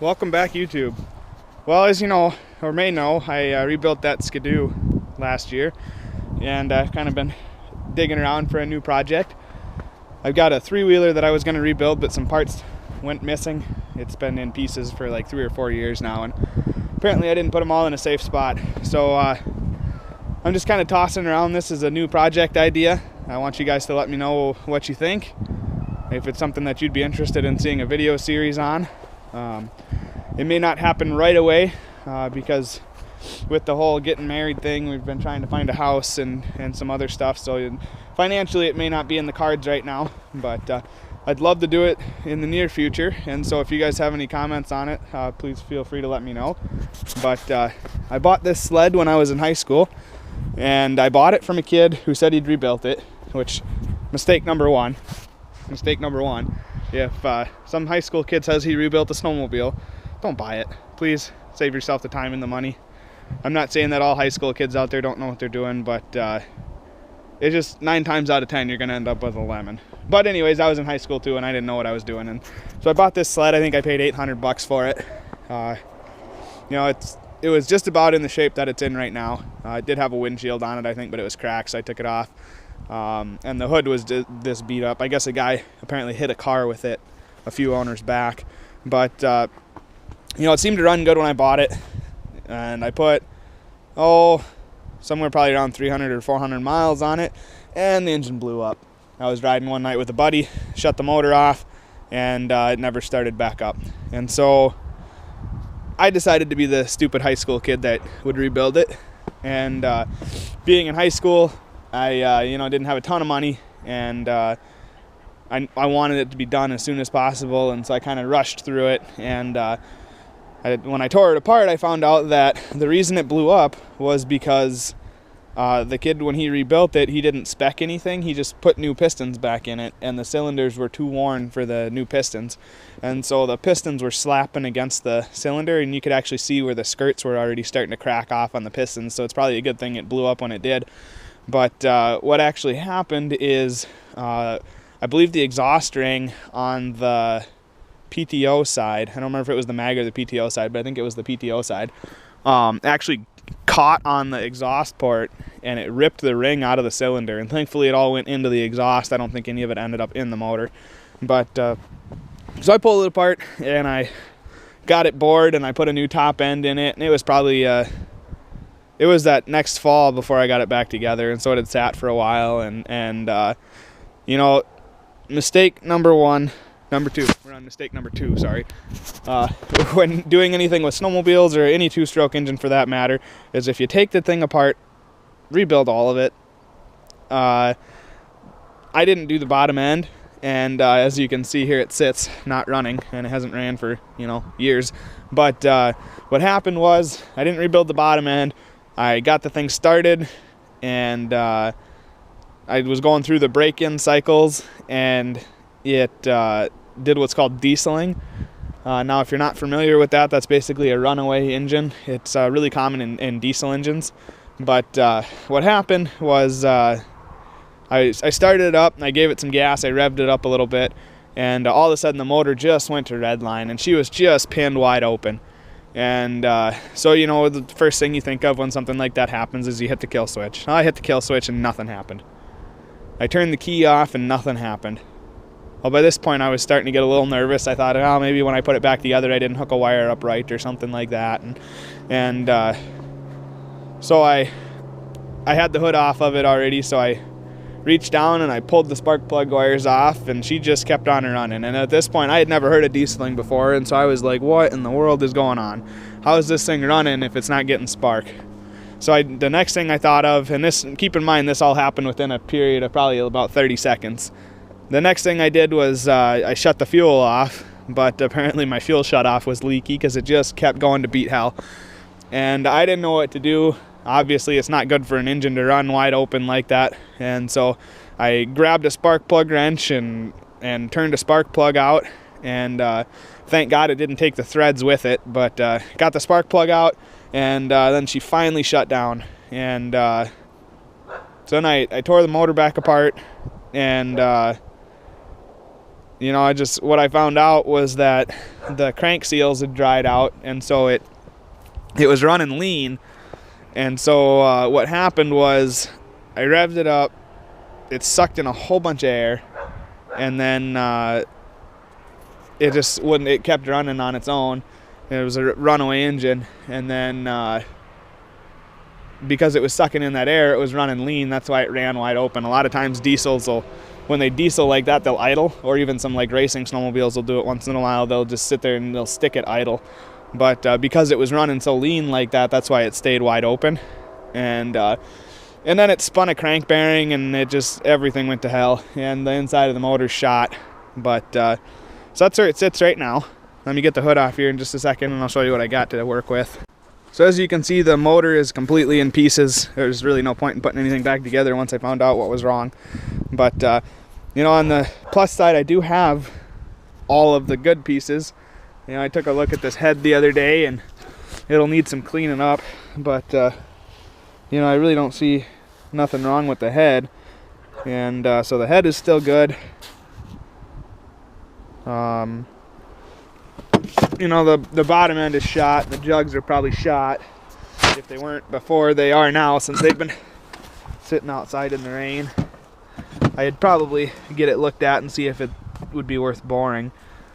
Welcome back, YouTube. Well, as you know, or may know, I rebuilt that Skidoo last year, and I've kind of been digging around for a new project. I've got a three-wheeler that I was going to rebuild, but some parts went missing. It's been in pieces for like 3 or 4 years now, and apparently I didn't put them all in a safe spot. So I'm just kind of tossing around this as a new project idea. I want you guys to let me know what you think, if it's something that you'd be interested in seeing a video series on. It may not happen right away because with the whole getting married thing, we've been trying to find a house and some other stuff, so financially it may not be in the cards right now, but I'd love to do it in the near future. And so if you guys have any comments on it, please feel free to let me know. But I bought this sled when I was in high school, and I bought it from a kid who said he'd rebuilt it, which mistake number one. If some high school kid says he rebuilt a snowmobile, don't buy it. Please save yourself the time and the money. I'm not saying that all high school kids out there don't know what they're doing, but it's just 9 times out of 10 you're gonna end up with a lemon. But anyways, I was in high school too, and I didn't know what I was doing, and so I bought this sled. I think I paid $800 for it. It was just about in the shape that it's in right now. It did have a windshield on it, I think, but it was cracked, so I took it off. And the hood was this beat up. I guess a guy apparently hit a car with it a few owners back, but it seemed to run good when I bought it, and I put somewhere probably around 300 or 400 miles on it, and the engine blew up. I was riding one night with a buddy, shut the motor off, and it never started back up. And so I decided to be the stupid high school kid that would rebuild it. And being in high school, I didn't have a ton of money, and I wanted it to be done as soon as possible, and so I kind of rushed through it. And when I tore it apart, I found out that the reason it blew up was because the kid, when he rebuilt it, he didn't spec anything. He just put new pistons back in it, and the cylinders were too worn for the new pistons. And so the pistons were slapping against the cylinder, and you could actually see where the skirts were already starting to crack off on the pistons. So it's probably a good thing it blew up when it did. But what actually happened is I believe the exhaust ring on the PTO side, I don't remember if it was the mag or the PTO side, but I think it was the PTO side, actually caught on the exhaust port, and it ripped the ring out of the cylinder, and thankfully it all went into the exhaust. I don't think any of it ended up in the motor. But so I pulled it apart, and I got it bored, and I put a new top end in it, and it was probably it was that next fall before I got it back together, and so it had sat for a while. And mistake number two. We're on mistake number 2, sorry. When doing anything with snowmobiles, or any two-stroke engine for that matter, is if you take the thing apart, rebuild all of it. I didn't do the bottom end, and as you can see here, it sits not running, and it hasn't ran for years. But what happened was I didn't rebuild the bottom end. I got the thing started, and I was going through the break-in cycles, and it did what's called dieseling. Now, if you're not familiar with that, that's basically a runaway engine. It's really common in diesel engines. But what happened was I started it up, and I gave it some gas, I revved it up a little bit, and all of a sudden the motor just went to redline, and she was just pinned wide open. And so the first thing you think of when something like that happens is you hit the kill switch. I hit the kill switch and nothing happened. I turned the key off and nothing happened. Well, by this point I was starting to get a little nervous. I thought, maybe when I put it back together I didn't hook a wire up right or something like that. And so I had the hood off of it already, so I reached down and I pulled the spark plug wires off, and she just kept on running. And at this point I had never heard of dieseling before, and so I was like, what in the world is going on? How is this thing running if it's not getting spark? So the next thing I thought of, and this, keep in mind, this all happened within a period of probably about 30 seconds. The next thing I did was I shut the fuel off, but apparently my fuel shut-off was leaky because it just kept going to beat hell. And I didn't know what to do. Obviously, it's not good for an engine to run wide open like that. And so I grabbed a spark plug wrench and turned a spark plug out. And thank God it didn't take the threads with it. But got the spark plug out, and then she finally shut down. And so then I tore the motor back apart, and you know, what I found out was that the crank seals had dried out, and so it was running lean. And so what happened was I revved it up, it sucked in a whole bunch of air, and then it just wouldn't, it kept running on its own. It was a runaway engine, and then because it was sucking in that air, it was running lean. That's why it ran wide open. A lot of times diesels will, when they diesel like that, they'll idle, or even some like racing snowmobiles will do it once in a while. They'll just sit there and they'll stick it idle. But because it was running so lean like that, that's why it stayed wide open. And then it spun a crank bearing, and it just, everything went to hell, and the inside of the motor shot. But so that's where it sits right now. Let me get the hood off here in just a second, and I'll show you what I got to work with. So as you can see, the motor is completely in pieces. There's really no point in putting anything back together once I found out what was wrong. But you know, on the plus side, I do have all of the good pieces. You know, I took a look at this head the other day, and it'll need some cleaning up. But you know, I really don't see nothing wrong with the head. And so the head is still good. You know, the bottom end is shot. The jugs are probably shot. If they weren't before, they are now, since they've been sitting outside in the rain. I'd probably get it looked at and see if it would be worth boring.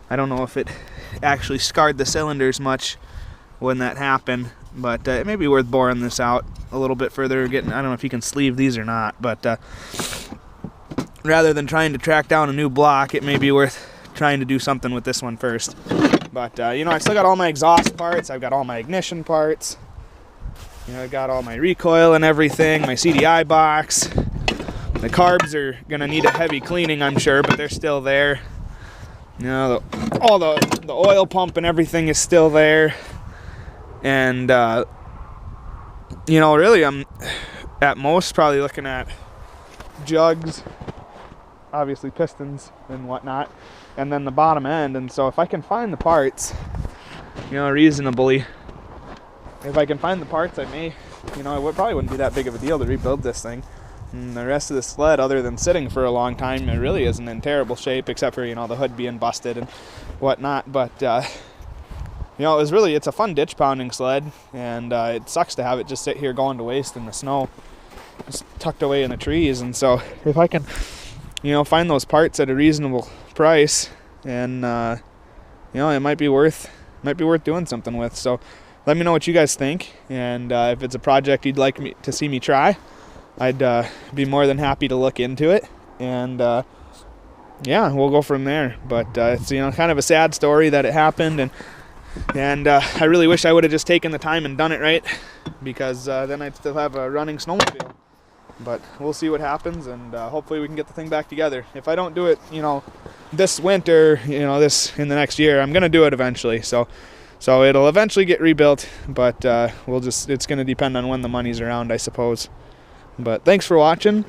I don't know if it actually scarred the cylinders much when that happened, but it may be worth boring this out a little bit further. I don't know if you can sleeve these or not, but rather than trying to track down a new block, it may be worth trying to do something with this one first. But you know, I still got all my exhaust parts. I've got all my ignition parts. You know, I got all my recoil and everything, my CDI box. The carbs are gonna need a heavy cleaning, I'm sure, but they're still there. You know, all the oil pump and everything is still there. And you know, really, I'm at most probably looking at jugs, obviously pistons and whatnot, and then the bottom end. And so if I can find the parts, you know, reasonably, if I can find the parts, I may, you know, it probably wouldn't be that big of a deal to rebuild this thing. And the rest of the sled, other than sitting for a long time, it really isn't in terrible shape, except for, you know, the hood being busted and whatnot. But you know, it's a fun ditch pounding sled, and it sucks to have it just sit here going to waste in the snow, just tucked away in the trees. And so if I can, you know, find those parts at a reasonable price, and you know, it might be worth doing something with. So let me know what you guys think, and if it's a project you'd like to see me try, I'd be more than happy to look into it. And yeah, we'll go from there. But it's, you know, kind of a sad story that it happened, and I really wish I would have just taken the time and done it right, because then I'd still have a running snowmobile. But we'll see what happens, and hopefully we can get the thing back together. If I don't do it, you know, this winter, you know, this in the next year, I'm gonna do it eventually. So it'll eventually get rebuilt, but it's gonna depend on when the money's around, I suppose. But thanks for watching.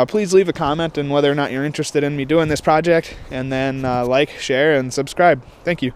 Please leave a comment on whether or not you're interested in me doing this project, and then like, share, and subscribe. Thank you.